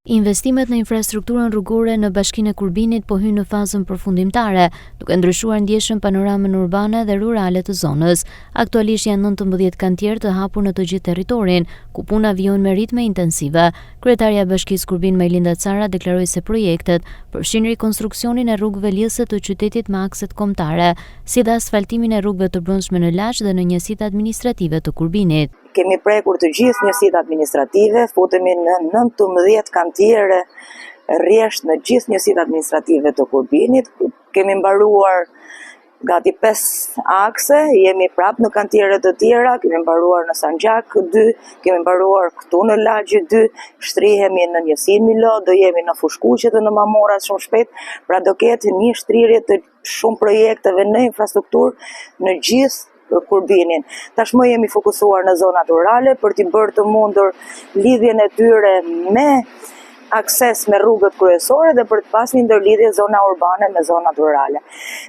Investimet në infrastrukturën rrugore në Bashkinë e Kurbinit po hynë në fazën përfundimtare, duke ndryshuar ndjeshëm panoramën urbane dhe rurale të zonës. Aktualisht janë 19 kantierë të hapur në të gjithë territorin, ku puna vijon me ritme intensive. Kryetaria e Bashkisë Kurbin Majlinda Cara deklaroi se projektet përfshin rikonstruksionin e rrugëve lidhëse të qytetit me akset kombëtare, si dhe asfaltimin e rrugëve të brendshme në Laç dhe në njësitë administrative të Kurbinit. Kemi prekur të gjithë njësitë administrative, futemi në 19 kantiere rresht në gjithë njësitë administrative të Kurbinit. Kemi mbaruar gati 5 akse, jemi prap në kantiere të tjera, kemi mbaruar në Sanxhak 2, kemi mbaruar këtu në Laçi 2, shtrihemi në njësinë Milot, do jemi në Fushkuqe dhe në Mamora shumë shpejt, pra do ketë një shtrirje të shumë projekteve në infrastrukturë në gjithë Kurbinin. Tashmë jemi fokusuar në zonat rurale për t'i bërë të mundur lidhjen e tyre me akses me rrugët kryesore dhe për të pas një ndërlidhje zona urbane me zonat rurale.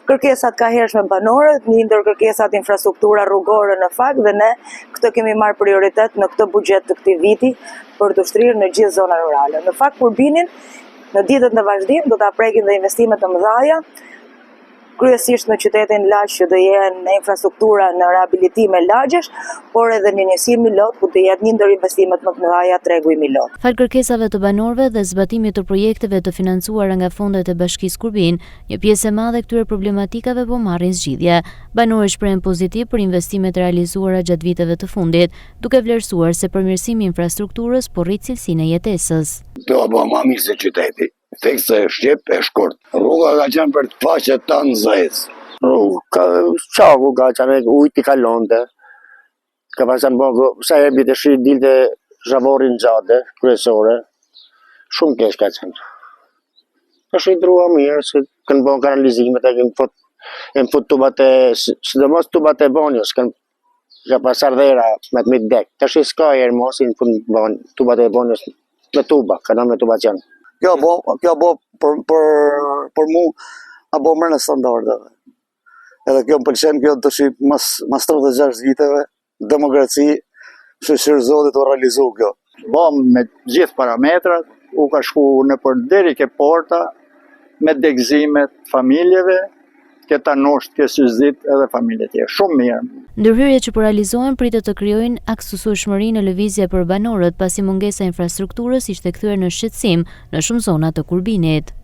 Kërkesat ka hershme banorët, një ndër kërkesat infrastruktura rrugore në fakt dhe ne këtë kemi marrë prioritet në këtë buxhet të këtij viti për të ushtrirë në gjithë zonat rurale. Në fakt Kurbinin në ditët në vazhdim do ta prekin dhe investime të mëdha, kryesisht në qytetin Laç që do jenë në infrastruktura në rehabilitime lagjesh, por edhe në njësinë Milot ku do jetë një ndër investimet më të mëdha tregu i Milot. Fal kërkesave të banorëve dhe zbatimit të projekteve të financuara nga fondet e Bashkisë Kurbin, një pjesë e madhe këtyre problematikave po marrin zgjidhje. Banorët shprehen pozitiv për investimet realizuara gjatë viteve të fundit, duke vlerësuar se përmirësimi i infrastrukturës po rrit cilësinë e jetesës. Do bëj më mirë se qyteti. Tekse e shqip e shkurt. Rruga ka qenë për të faqe të nxehtë. Qaku ka qenë ujtë i kalonte. Ka pasan bëgë, sa e bitë shi dilte zhavorin gjate, kryesore. Shumë kesh ka qenë. Është i drua mirë, se kënë bënë kanalizimet, e më fut tubat e, sidomos tubat e bonjës, ka pasar dhera me të mitë dek. Të shi s'ka e mos, i në fund bënë tubat e bonjës me tuba, kanë me tuba qenë. Kjo bo për mu a bo mërë në standardeve. Edhe kjo më pëlqen kjo të shi mas 36 viteve, demokraci, shëshirë zotit u realizu kjo. Bo me gjithë parametrat, u ka shku në për deri ke porta, me degzimet familjeve, këta nosht, kësuzit edhe familje tjerë. Shumë mirë. Ndërhyrjet që po realizohen pritet të krijojnë aksesueshmëri në lëvizje për banorët, pasi mungesa e infrastrukturës ishte kthyer në shqetësim në shumë zona të Kurbinit.